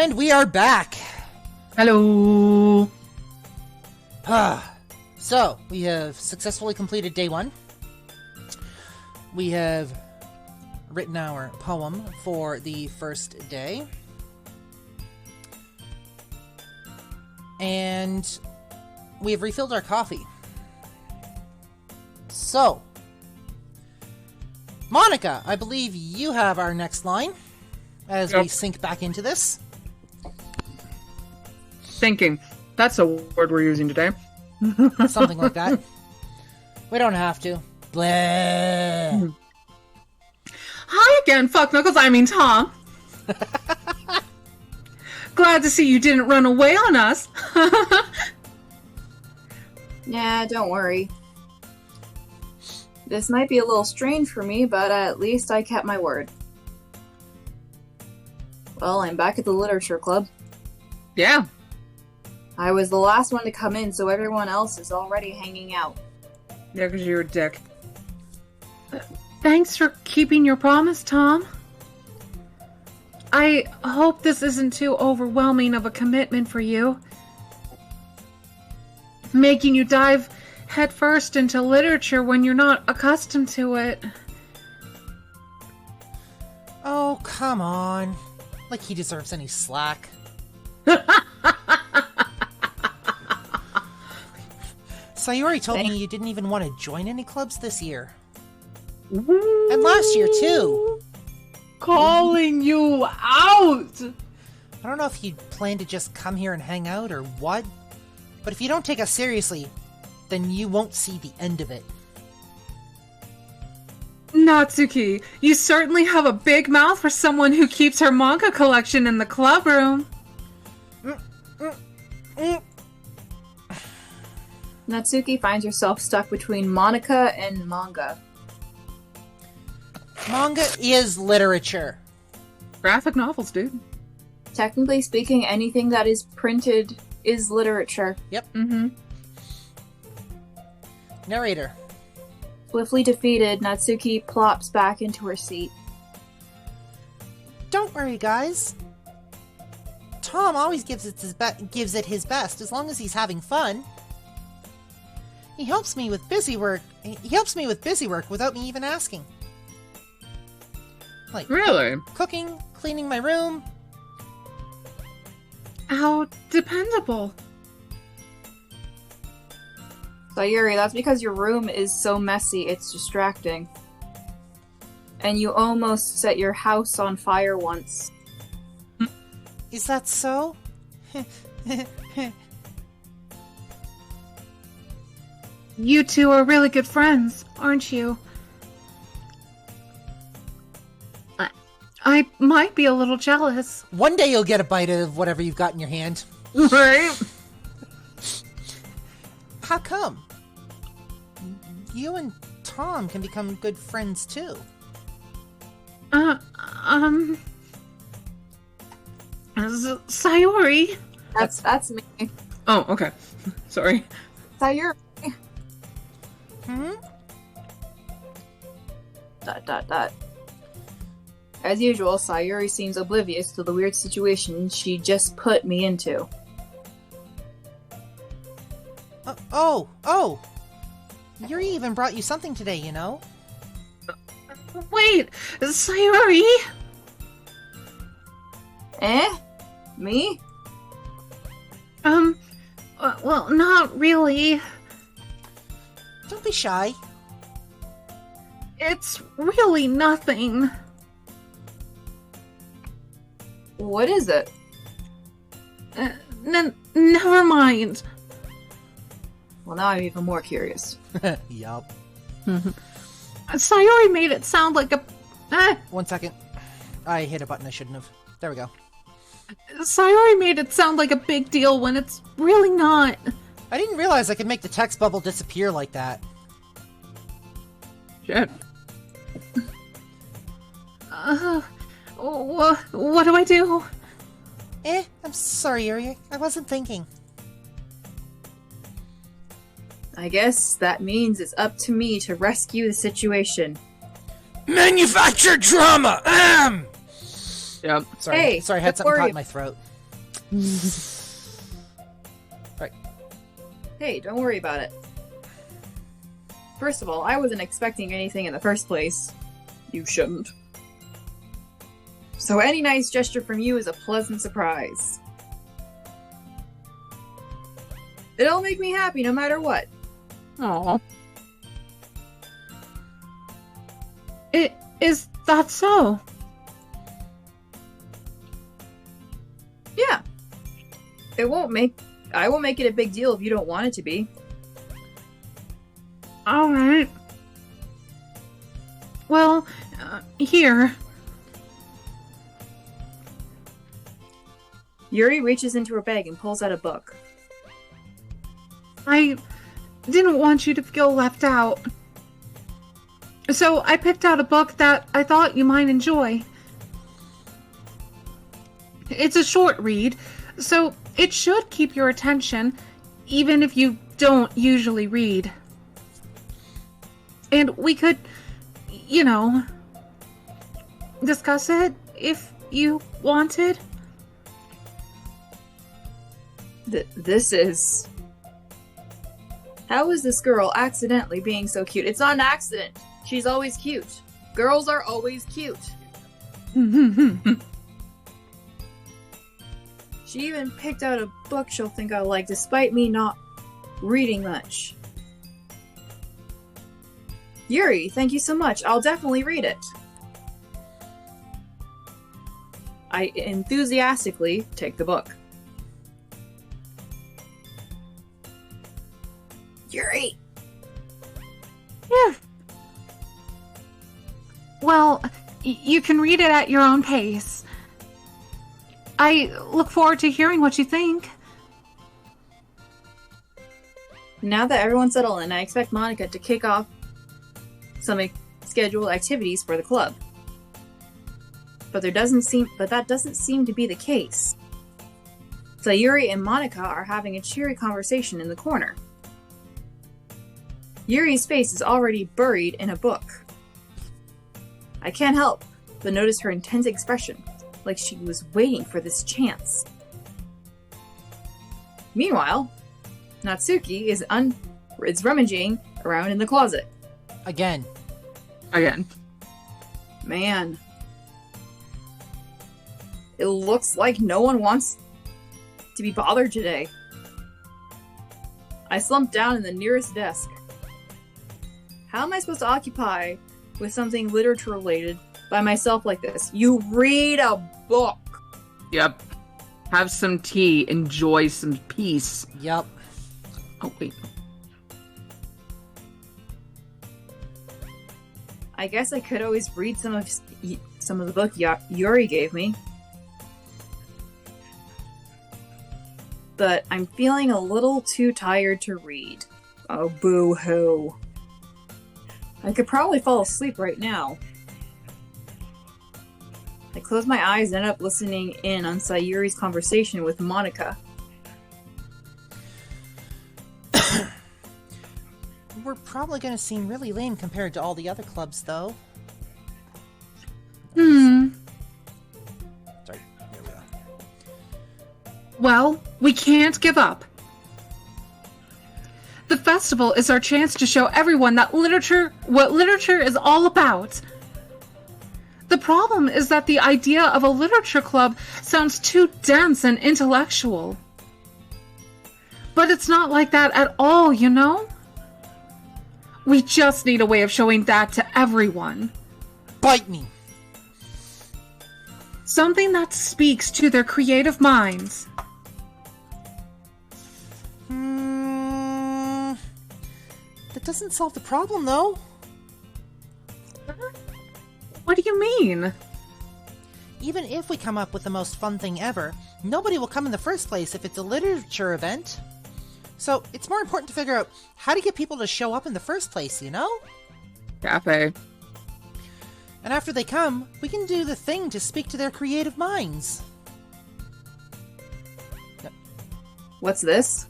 And we are back. Hello. So, we have successfully completed day 1. We have written our poem for the first day. And we have refilled our coffee. So, Monica, I believe you have our next line as we sink back into this. Thinking. That's a word we're using today. Something like that. We don't have to. Blah. Hi again, fuck Knuckles. I mean Tom. Glad to see you didn't run away on us. Nah, don't worry. This might be a little strange for me, but at least I kept my word. Well, I'm back at the Literature Club. Yeah. I was the last one to come in, so everyone else is already hanging out. Yeah, because you're a dick. Thanks for keeping your promise, Tom. I hope this isn't too overwhelming of a commitment for you. Making you dive headfirst into literature when you're not accustomed to it. Oh, come on. Like he deserves any slack. Sayori told me you didn't even want to join any clubs this year. And last year, too. Calling you out! I don't know if you plan to just come here and hang out or what, but if you don't take us seriously, then you won't see the end of it. Natsuki, you certainly have a big mouth for someone who keeps her manga collection in the club room. Natsuki finds herself stuck between Monica and manga. Manga is literature. Graphic novels, dude. Technically speaking, anything that is printed is literature. Yep. Mm-hmm. Narrator. Swiftly defeated, Natsuki plops back into her seat. Don't worry, guys. Tom always gives it his best as long as he's having fun. He helps me with busy work. He helps me with busy work without me even asking. Like Really? Cooking, cleaning my room. How dependable. Sayuri, that's because your room is so messy, it's distracting. And you almost set your house on fire once. Is that so? You two are really good friends, aren't you? I might be a little jealous. One day you'll get a bite of whatever you've got in your hand. Right? How come? You and Tom can become good friends too. Sayori? That's me. Oh, okay. Sorry. Sayuri. Hmm? ... As usual, Sayuri seems oblivious to the weird situation she just put me into. Oh! Yuri even brought you something today, you know? Wait, Sayuri? Me? Well, not really. Don't be shy. It's really nothing. What is it? Never mind. Well, now I'm even more curious. Yup. Sayori made it sound like a... 1 second. I hit a button I shouldn't have. There we go. Sayori made it sound like a big deal when it's really not. I didn't realize I could make the text bubble disappear like that. Shit. What do I do? I'm sorry, Yuri. I wasn't thinking. I guess that means it's up to me to rescue the situation. Manufactured drama! Yep. Sorry, Hey, I had don't something caught worry. in my throat. Right. Hey, don't worry about it. First of all, I wasn't expecting anything in the first place. You shouldn't. So any nice gesture from you is a pleasant surprise. It'll make me happy no matter what. Aw. Is that so? Yeah. I won't make it a big deal if you don't want it to be. Alright. Well, here. Yuri reaches into her bag and pulls out a book. I didn't want you to feel left out. So I picked out a book that I thought you might enjoy. It's a short read, so it should keep your attention, even if you don't usually read. And we could, discuss it if you wanted. This is... How is this girl accidentally being so cute? It's not an accident. She's always cute. Girls are always cute. She even picked out a book she'll think I like, despite me not reading much. Yuri, thank you so much. I'll definitely read it. I enthusiastically take the book. Yuri! Yeah. Well, you can read it at your own pace. I look forward to hearing what you think. Now that everyone's settled in, I expect Monica to kick off some scheduled activities for the club. But that doesn't seem to be the case. Sayuri and Monica are having a cheery conversation in the corner. Yuri's face is already buried in a book. I can't help but notice her intense expression, like she was waiting for this chance. Meanwhile, Natsuki is rummaging around in the closet. Again. Man. It looks like no one wants to be bothered today. I slumped down in the nearest desk. How am I supposed to occupy with something literature related by myself like this? You read a book! Yep. Have some tea. Enjoy some peace. Yep. Oh, wait. I guess I could always read some of the book Yuri gave me. But I'm feeling a little too tired to read. Oh, boo-hoo. I could probably fall asleep right now. I close my eyes and end up listening in on Sayuri's conversation with Monica. We're probably going to seem really lame compared to all the other clubs, though. Sorry, there we are. Well, we can't give up. The festival is our chance to show everyone what literature is all about. The problem is that the idea of a literature club sounds too dense and intellectual. But it's not like that at all, you know? We just need a way of showing that to everyone. Bite me! Something that speaks to their creative minds. That doesn't solve the problem, though. What do you mean? Even if we come up with the most fun thing ever, nobody will come in the first place if it's a literature event. So it's more important to figure out how to get people to show up in the first place, you know? Cafe. And after they come, we can do the thing to speak to their creative minds. What's this?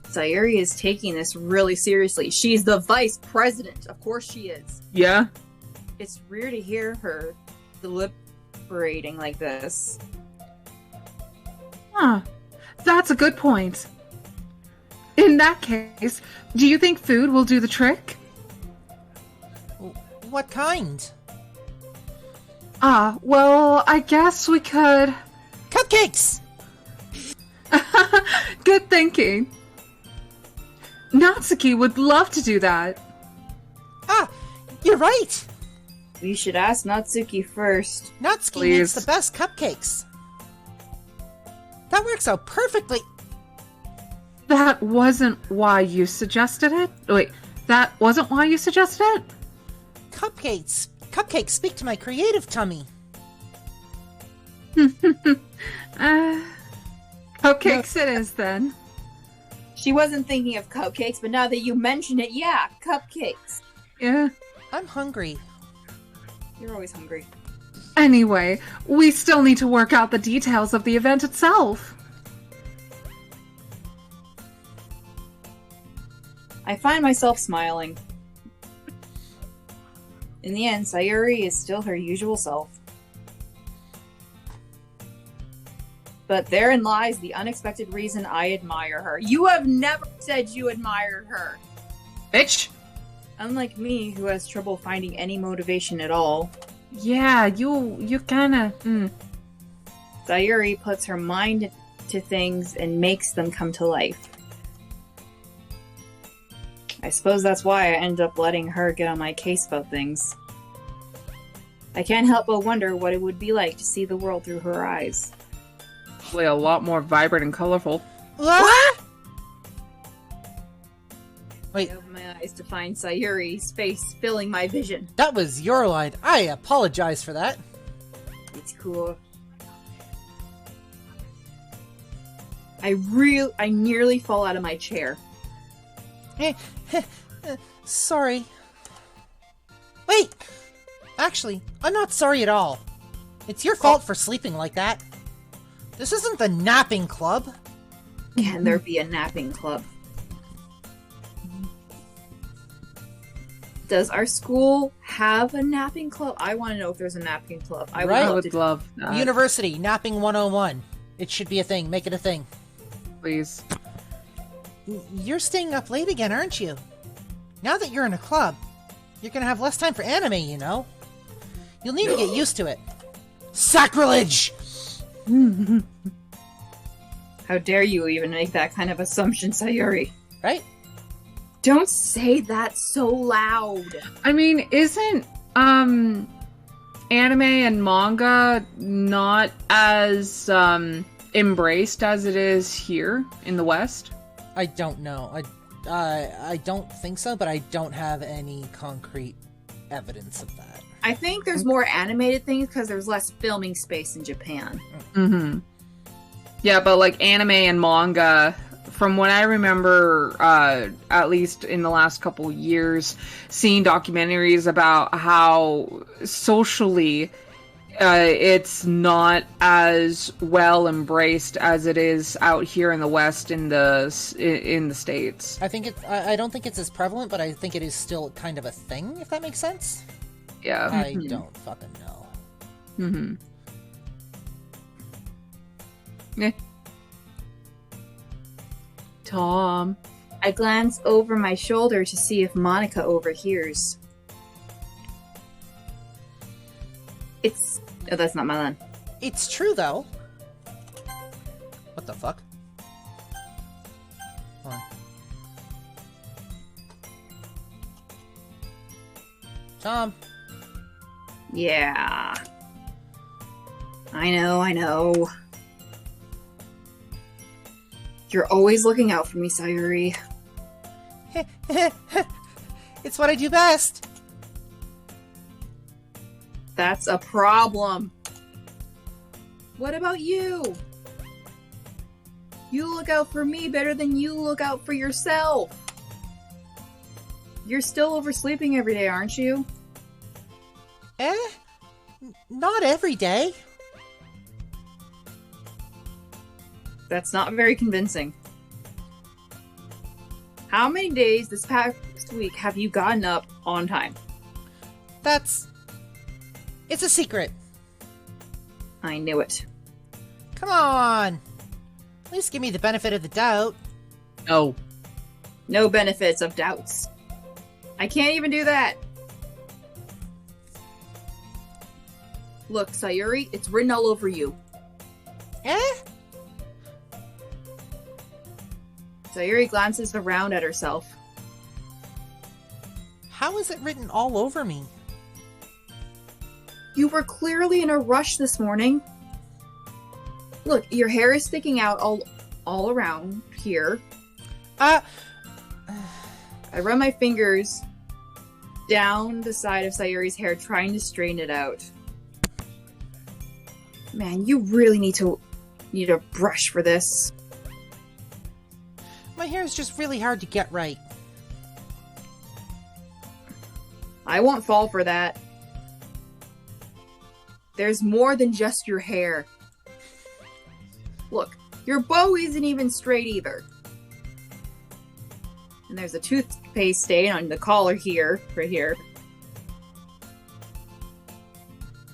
Sayuri is taking this really seriously. She's the vice president. Of course she is. Yeah? It's weird to hear her deliberating like this. Huh. That's a good point. In that case, do you think food will do the trick? What kind? Well, I guess we could... Cupcakes! Good thinking. Natsuki would love to do that. Ah, you're right! We should ask Natsuki first. Natsuki Please. makes the best cupcakes. That works out perfectly. That wasn't why you suggested it? Wait, that wasn't why you suggested it? Cupcakes speak to my creative tummy. Cupcakes it is then. She wasn't thinking of cupcakes, but now that you mention it, yeah, cupcakes. Yeah. I'm hungry. You're always hungry. Anyway, we still need to work out the details of the event itself. I find myself smiling. In the end, Sayuri is still her usual self. But therein lies the unexpected reason I admire her. You have never said you admired her! Bitch! Unlike me, who has trouble finding any motivation at all, Yeah, you kinda... Sayuri puts her mind to things and makes them come to life. I suppose that's why I end up letting her get on my case about things. I can't help but wonder what it would be like to see the world through her eyes. Probably a lot more vibrant and colorful. What? Wait, I open my eyes to find Sayuri's face filling my vision. that was your line. I apologize for that. It's cool. I nearly fall out of my chair. Sorry. Wait! Actually, I'm not sorry at all. It's your fault for sleeping like that. This isn't the napping club. Can there be a napping club? Does our school have a napping club? I want to know if there's a napping club. Right. I love would to- love that. University, napping 101. It should be a thing. Make it a thing. Please. You're staying up late again, aren't you? Now that you're in a club, you're gonna have less time for anime, you know? You'll need to get used to it. Sacrilege! How dare you even make that kind of assumption, Sayuri? Right? Don't say that so loud. I mean, isn't, anime and manga not as, embraced as it is here in the West? I don't know. I don't think so, but I don't have any concrete evidence of that. I think there's more animated things because there's less filming space in Japan. Mm-hmm. Yeah, but like anime and manga, from what I remember, at least in the last couple years, seeing documentaries about how socially it's not as well embraced as it is out here in the West in the States. I think I don't think it's as prevalent, but I think it is still kind of a thing, if that makes sense. Yeah. I don't fucking know. Mm-hmm. Yeah. Tom. I glance over my shoulder to see if Monica overhears. Oh, that's not my line. It's true, though. What the fuck? Hold on. Tom. Yeah. I know. You're always looking out for me, Sayuri. It's what I do best. That's a problem. What about you? You look out for me better than you look out for yourself. You're still oversleeping every day, aren't you? Not every day. That's not very convincing. How many days this past week have you gotten up on time? It's a secret. I knew it. Come on. At least give me the benefit of the doubt. No. No benefits of doubts. I can't even do that. Look, Sayuri, it's written all over you. Eh? Sayuri glances around at herself. How is it written all over me? You were clearly in a rush this morning. Look, your hair is sticking out all around here. I run my fingers down the side of Sayuri's hair, trying to straighten it out. Man, you really need a brush for this. My hair is just really hard to get right. I won't fall for that. There's more than just your hair. Look, your bow isn't even straight either. And there's a toothpaste stain on the collar here, right here.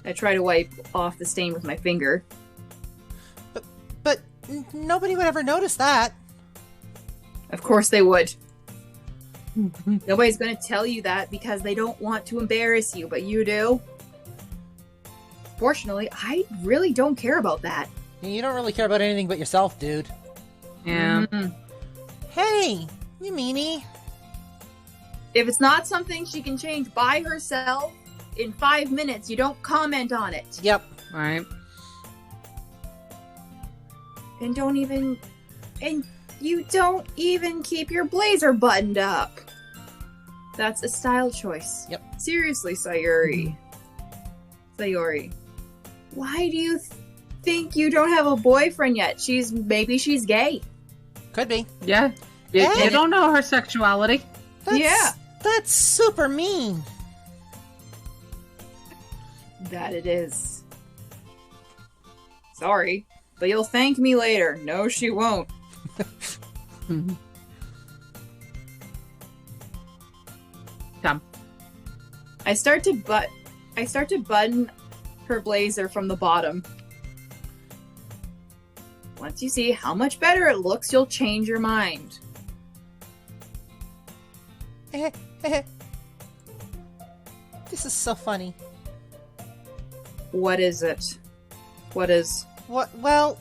I try to wipe off the stain with my finger. But nobody would ever notice that. Of course they would. Nobody's going to tell you that because they don't want to embarrass you, but you do. Fortunately, I really don't care about that. You don't really care about anything but yourself, dude. Yeah. Mm-hmm. Hey, you meanie. If it's not something she can change by herself in 5 minutes, you don't comment on it. Yep. Right. And you don't even keep your blazer buttoned up. That's a style choice. Yep. Seriously, Sayuri. Sayuri. Why do you think you don't have a boyfriend yet? Maybe she's gay. Could be. Yeah. You Hey. don't know her sexuality. Yeah. That's super mean. That it is. Sorry, but you'll thank me later. No, she won't. Come. I start to button her blazer from the bottom. Once you see how much better it looks, you'll change your mind. This is so funny. What is it? What is... What? Well,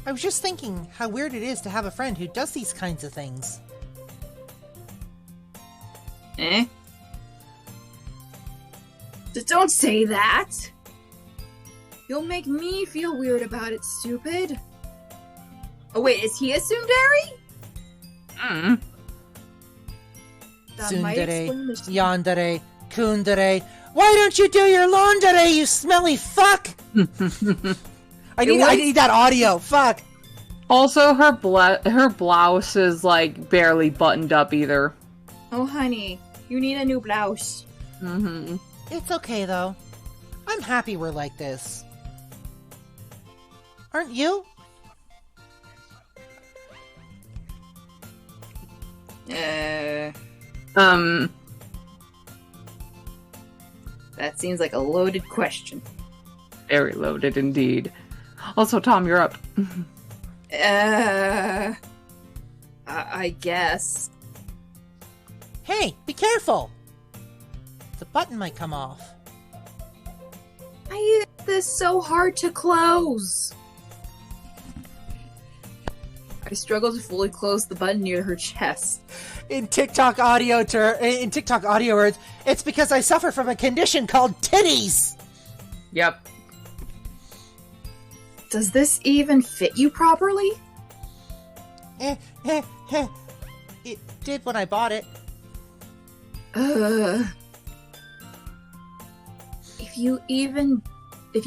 I was just thinking how weird it is to have a friend who does these kinds of things. Eh? Just don't say that! You'll make me feel weird about it, stupid. Oh wait, is he a tsundere? Mm. That might explain Tsundere, the- yandere, kundere. Why don't you do your laundere, you smelly fuck? I need that audio. Fuck. Also, her blouse is like barely buttoned up either. Oh honey, you need a new blouse. Mm-hmm. It's okay though. I'm happy we're like this. Aren't you? That seems like a loaded question. Very loaded indeed. Also, Tom, you're up. I guess. Hey, be careful. The button might come off. Why is this so hard to close? I struggle to fully close the button near her chest. In TikTok audio words, it's because I suffer from a condition called titties. Yep. Does this even fit you properly? It did when I bought it. If you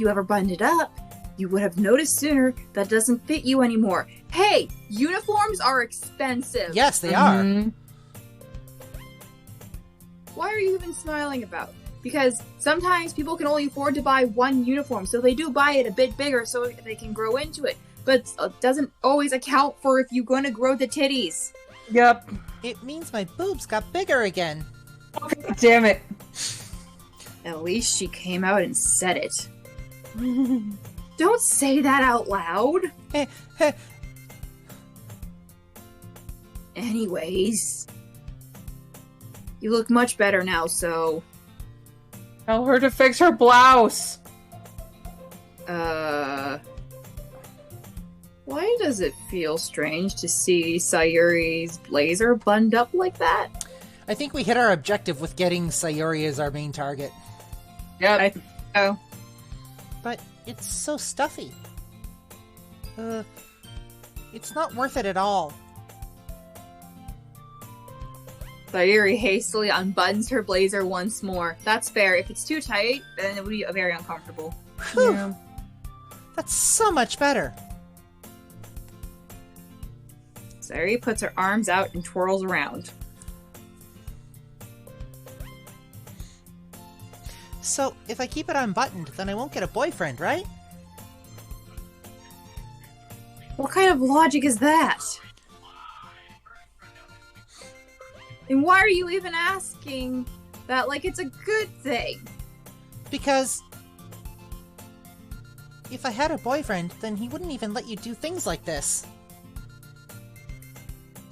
ever buttoned it up, you would have noticed sooner that doesn't fit you anymore. Hey, uniforms are expensive. Yes, they are. Mhm. Why are you even smiling about? Because sometimes people can only afford to buy one uniform, so they do buy it a bit bigger so they can grow into it. But it doesn't always account for if you're going to grow the titties. Yep. It means my boobs got bigger again. Damn it. At least she came out and said it. Don't say that out loud. Anyways, you look much better now, so... Tell her to fix her blouse. Why does it feel strange to see Sayuri's blazer buttoned up like that? I think we hit our objective with getting Sayuri as our main target. Yep. Oh. But it's so stuffy. It's not worth it at all. Sayuri hastily unbuttons her blazer once more. That's fair. If it's too tight, then it would be very uncomfortable. Whew. Yeah. That's so much better. Sayuri puts her arms out and twirls around. So, if I keep it unbuttoned, then I won't get a boyfriend, right? What kind of logic is that? And why are you even asking that like it's a good thing? Because if I had a boyfriend, then he wouldn't even let you do things like this.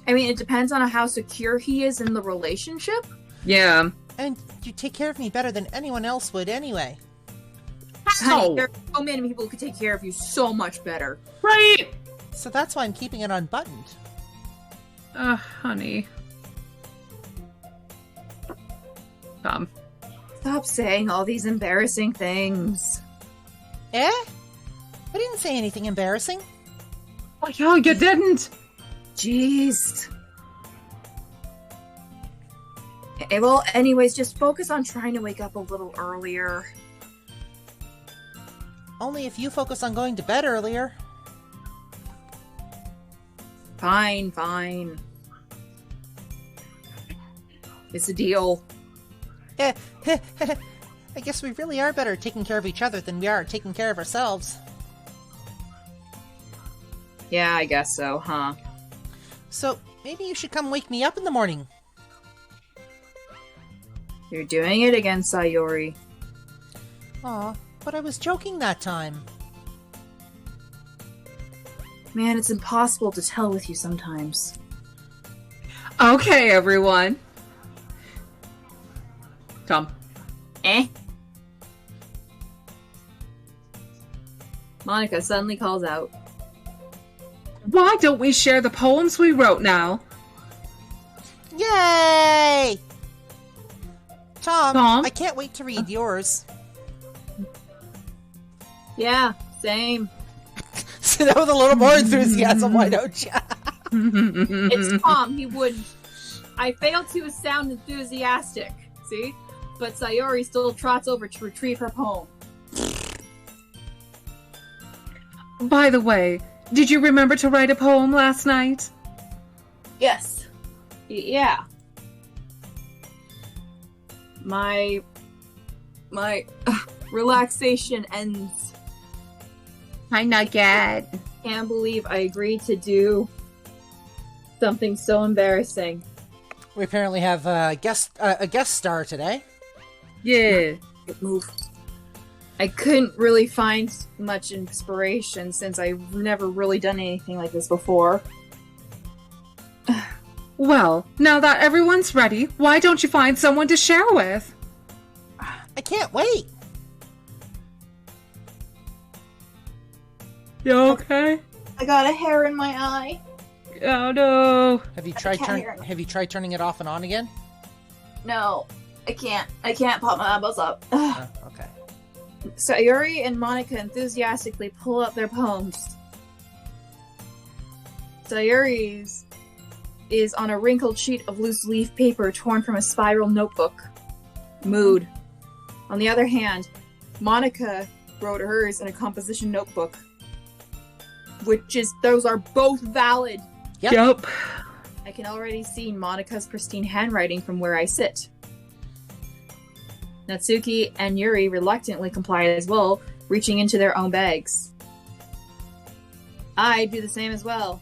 I mean, it depends on how secure he is in the relationship. Yeah. And you take care of me better than anyone else would anyway. Honey, there are so many people who could take care of you so much better. Right. So that's why I'm keeping it unbuttoned. Honey. Tom. Stop saying all these embarrassing things. Eh? I didn't say anything embarrassing. Oh, you didn't. Jeez. Well, anyways, just focus on trying to wake up a little earlier. Only if you focus on going to bed earlier. Fine, fine. It's a deal. I guess we really are better at taking care of each other than we are at taking care of ourselves. Yeah, I guess so, huh? So, maybe you should come wake me up in the morning. You're doing it again, Sayuri. Aw, but I was joking that time. Man, it's impossible to tell with you sometimes. Okay, everyone. Tom. Monica suddenly calls out. Why don't we share the poems we wrote now? Yay! Tom, Tom? I can't wait to read yours. Yeah, same. So that was a little more enthusiasm, why don't you? It's Tom, he wouldn't. I failed to sound enthusiastic, see? But Sayuri still trots over to retrieve her poem. By the way, did you remember to write a poem last night? Yes. Yeah. My relaxation ends. Hi, Nugget. Can't believe I agreed to do something so embarrassing. We apparently have a guest star today. Yeah. Good move. I couldn't really find much inspiration since I've never really done anything like this before. Well, now that everyone's ready, why don't you find someone to share with? I can't wait. You okay? I got a hair in my eye. Oh no. Have you tried turning it off and on again? No, I can't. I can't pop my eyeballs up. Okay. Sayuri and Monica enthusiastically pull out their poems. Sayuri's is on a wrinkled sheet of loose leaf paper torn from a spiral notebook. Mood. On the other hand, Monica wrote hers in a composition notebook. Those are both valid. Yep. I can already see Monica's pristine handwriting from where I sit. Natsuki and Yuri reluctantly comply as well, reaching into their own bags. I do the same as well.